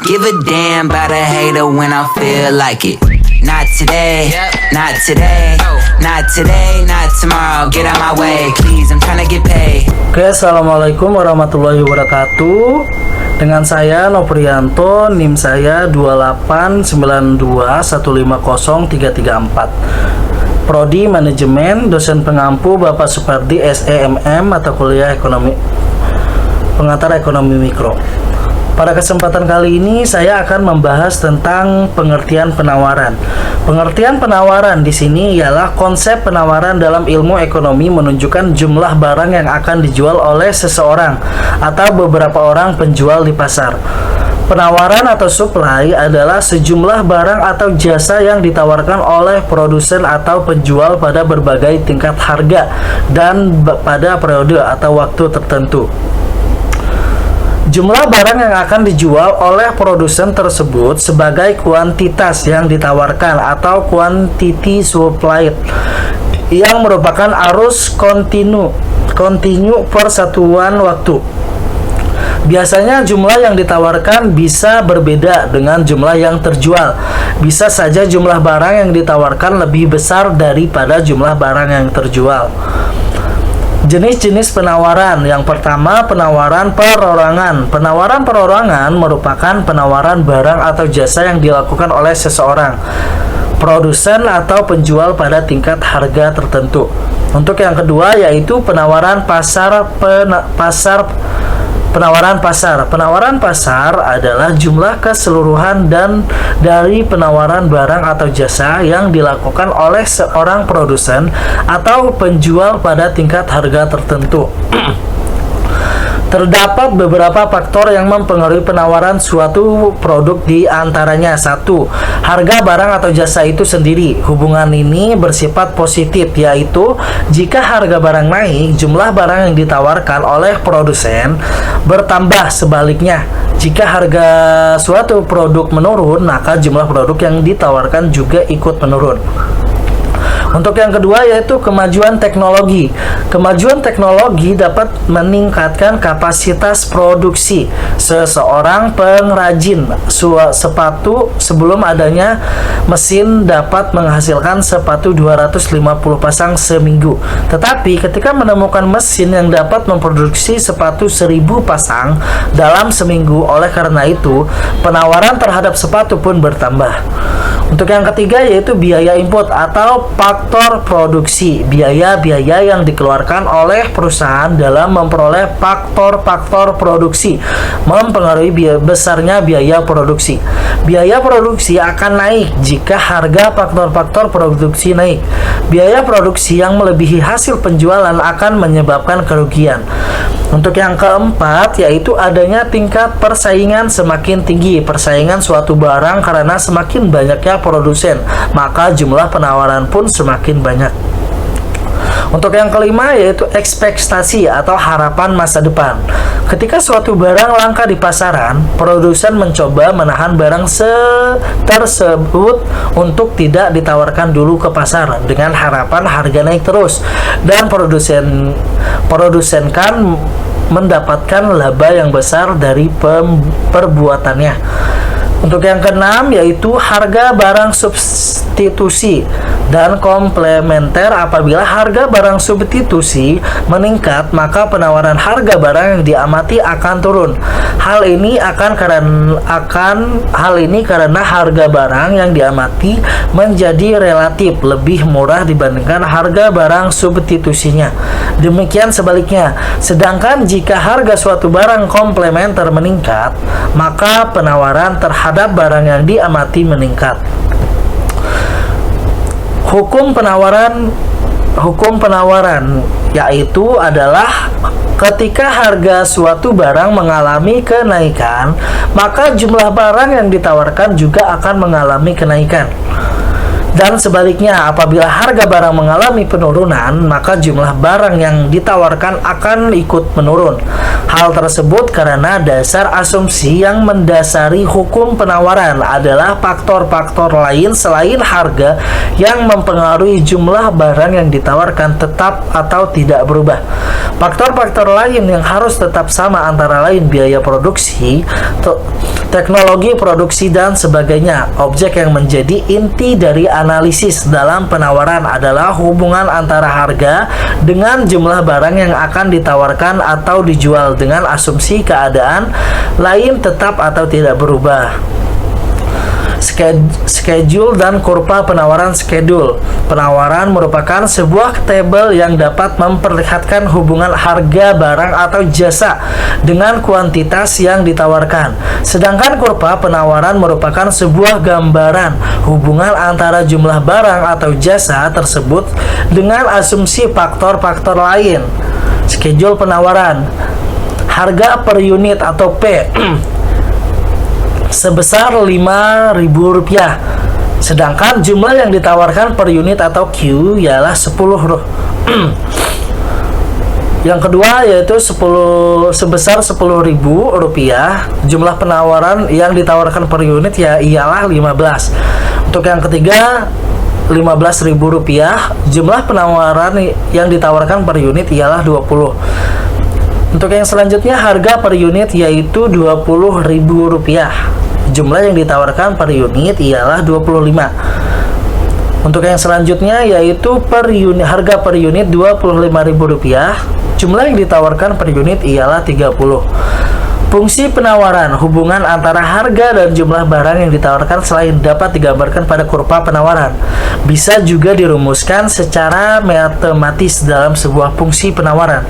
Give a damn about a hater when I feel like it. Not today, not today, not today, not tomorrow. Get out my way, please, I'm tryna get paid. Oke, assalamualaikum warahmatullahi wabarakatuh. Dengan saya Noprianto, NIM saya 28921503334. Prodi Manajemen, dosen pengampu Bapak Supardi SEMM, mata kuliah Ekonomi Pengantar Ekonomi Mikro. Pada kesempatan kali ini saya akan membahas tentang pengertian penawaran. Pengertian penawaran di sini ialah konsep penawaran dalam ilmu ekonomi menunjukkan jumlah barang yang akan dijual oleh seseorang atau beberapa orang penjual di pasar. Penawaran atau supply adalah sejumlah barang atau jasa yang ditawarkan oleh produsen atau penjual pada berbagai tingkat harga dan pada periode atau waktu tertentu. Jumlah barang yang akan dijual oleh produsen tersebut sebagai kuantitas yang ditawarkan atau quantity supplied, yang merupakan arus kontinu per satuan waktu. Biasanya jumlah yang ditawarkan bisa berbeda dengan jumlah yang terjual. Bisa saja jumlah barang yang ditawarkan lebih besar daripada jumlah barang yang terjual. Jenis-jenis penawaran. Yang pertama, penawaran perorangan. Penawaran perorangan merupakan penawaran barang atau jasa yang dilakukan oleh seseorang, produsen atau penjual pada tingkat harga tertentu. Untuk yang kedua yaitu penawaran pasar. Penawaran pasar. Penawaran pasar adalah jumlah keseluruhan dan dari penawaran barang atau jasa yang dilakukan oleh seorang produsen atau penjual pada tingkat harga tertentu. Terdapat beberapa faktor yang mempengaruhi penawaran suatu produk, di antaranya: 1. Harga barang atau jasa itu sendiri. Hubungan ini bersifat positif, yaitu jika harga barang naik, jumlah barang yang ditawarkan oleh produsen bertambah. Sebaliknya, jika harga suatu produk menurun, maka jumlah produk yang ditawarkan juga ikut menurun. Untuk yang kedua yaitu kemajuan teknologi. Kemajuan teknologi dapat meningkatkan kapasitas produksi. Seseorang pengrajin sepatu sebelum adanya mesin dapat menghasilkan sepatu 250 pasang seminggu. Tetapi ketika menemukan mesin yang dapat memproduksi sepatu 1000 pasang dalam seminggu, oleh karena itu penawaran terhadap sepatu pun bertambah. Untuk yang ketiga yaitu biaya input atau faktor produksi. Biaya-biaya yang dikeluarkan oleh perusahaan dalam memperoleh faktor-faktor produksi mempengaruhi besarnya biaya produksi. Biaya produksi akan naik jika harga faktor-faktor produksi naik. Biaya produksi yang melebihi hasil penjualan akan menyebabkan kerugian. Untuk yang keempat yaitu adanya tingkat persaingan semakin tinggi. Persaingan suatu barang karena semakin banyaknya produsen, maka jumlah penawaran pun semakin banyak. Untuk yang kelima yaitu ekspektasi atau harapan masa depan. Ketika suatu barang langka di pasaran, produsen mencoba menahan barang tersebut untuk tidak ditawarkan dulu ke pasar dengan harapan harga naik terus, dan produsen kan mendapatkan laba yang besar dari perbuatannya. Untuk yang keenam yaitu harga barang substitusi dan komplementer. Apabila harga barang substitusi meningkat, maka penawaran harga barang yang diamati akan turun. Hal ini karena harga barang yang diamati menjadi relatif lebih murah dibandingkan harga barang substitusinya. Demikian sebaliknya. Sedangkan jika harga suatu barang komplementer meningkat, maka penawaran terhadap barang yang diamati meningkat. Hukum penawaran yaitu adalah ketika harga suatu barang mengalami kenaikan, maka jumlah barang yang ditawarkan juga akan mengalami kenaikan. Dan sebaliknya, apabila harga barang mengalami penurunan, maka jumlah barang yang ditawarkan akan ikut menurun. Hal tersebut karena dasar asumsi yang mendasari hukum penawaran adalah faktor-faktor lain selain harga yang mempengaruhi jumlah barang yang ditawarkan tetap atau tidak berubah. Faktor-faktor lain yang harus tetap sama antara lain biaya produksi, teknologi produksi dan sebagainya. Objek yang menjadi inti dari analisis dalam penawaran adalah hubungan antara harga dengan jumlah barang yang akan ditawarkan atau dijual dengan asumsi keadaan lain tetap atau tidak berubah. Schedule dan kurva penawaran. Schedule penawaran merupakan sebuah tabel yang dapat memperlihatkan hubungan harga barang atau jasa dengan kuantitas yang ditawarkan. Sedangkan kurva penawaran merupakan sebuah gambaran hubungan antara jumlah barang atau jasa tersebut dengan asumsi faktor-faktor lain. Schedule penawaran. Harga per unit atau P sebesar Rp5.000. Sedangkan jumlah yang ditawarkan per unit atau Q ialah 10. Yang kedua yaitu sebesar Rp10.000. Jumlah penawaran yang ditawarkan per unit ialah 15. Untuk yang ketiga Rp15.000. Jumlah penawaran yang ditawarkan per unit ialah 20. Untuk yang selanjutnya harga per unit yaitu Rp20.000. Jumlah yang ditawarkan per unit ialah 25. Untuk yang selanjutnya yaitu harga per unit Rp25.000. Jumlah yang ditawarkan per unit ialah 30. Fungsi penawaran, hubungan antara harga dan jumlah barang yang ditawarkan selain dapat digambarkan pada kurva penawaran, bisa juga dirumuskan secara matematis dalam sebuah fungsi penawaran.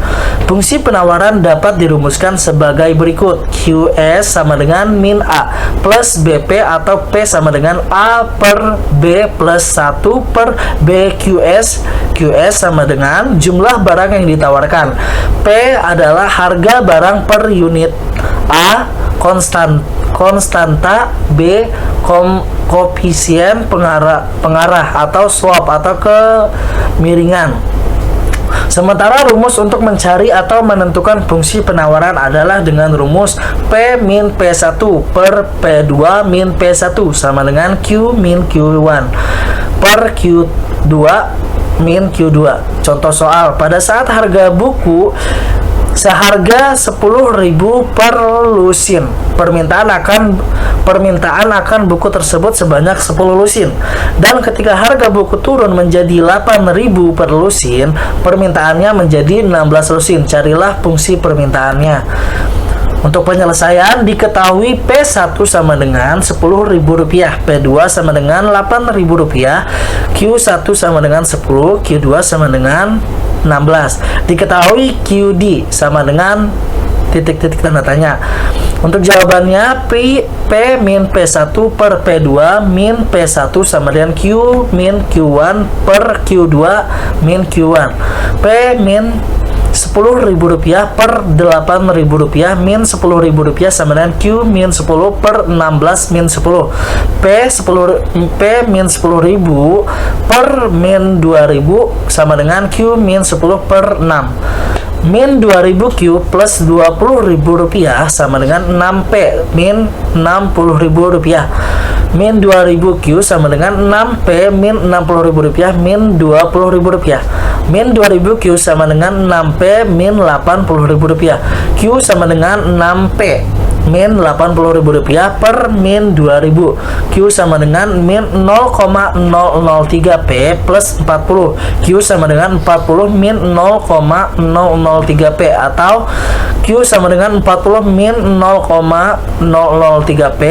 Fungsi penawaran dapat dirumuskan sebagai berikut. QS sama dengan min A plus BP atau P sama dengan A per B plus 1 per B QS. QS sama dengan jumlah barang yang ditawarkan. P adalah harga barang per unit. A konstanta, B koefisien pengarah atau slope atau kemiringan. Sementara rumus untuk mencari atau menentukan fungsi penawaran adalah dengan rumus P min P1 per P2 min P1 sama dengan Q min Q1 per Q2 min Q2. Contoh soal, pada saat harga buku seharga Rp10.000 per lusin, permintaan akan buku tersebut sebanyak 10 lusin. Dan ketika harga buku turun menjadi Rp8.000 per lusin, permintaannya menjadi 16 lusin. Carilah fungsi permintaannya. Untuk penyelesaian diketahui P1 sama dengan Rp10.000, P2 sama dengan Rp8.000, Q1 sama dengan 10, Q2 sama dengan 16. Diketahui QD sama dengan titik-titik tanda tanya. Untuk jawabannya P min P1 per P2 min P1 sama dengan Q min Q1 per Q2 min Q1. P min Rp10.000 per Rp8.000 min Rp10.000 sama dengan Q min 10 per 16 min 10. P min 10.000 per min 2.000 sama dengan Q min 10 per 6. Min 2.000 Q plus Rp20.000 sama dengan 6P min Rp60.000. Min 2.000 Q sama dengan 6P min Rp60.000 min Rp20.000. Min 2.000 Q sama dengan 6P min Rp80.000. Q sama dengan 6P min Rp80.000 per min 2.000. Q sama dengan min 0,003P plus 40. Q sama dengan 40 min 0,003P atau Q sama dengan 40 min 0,003P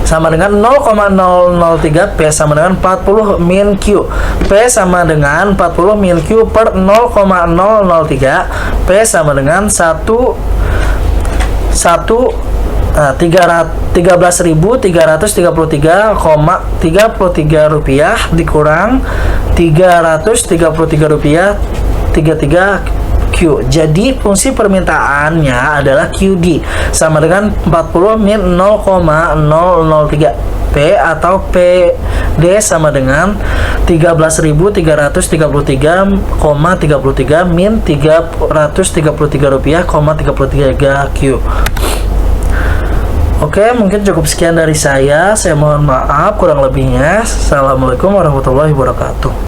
sama dengan 0,003 P sama dengan 40 min Q. P sama dengan 40 min Q per 0,003. P sama dengan 13.333,33 rupiah dikurang 333 rupiah 33 Q. Jadi fungsi permintaannya adalah QD sama dengan 40 min 0,003 P atau PD sama dengan 13.333,33 min 333 rupiah, 33 Q. Oke, mungkin cukup sekian dari saya. Saya mohon maaf kurang lebihnya. Assalamualaikum warahmatullahi wabarakatuh.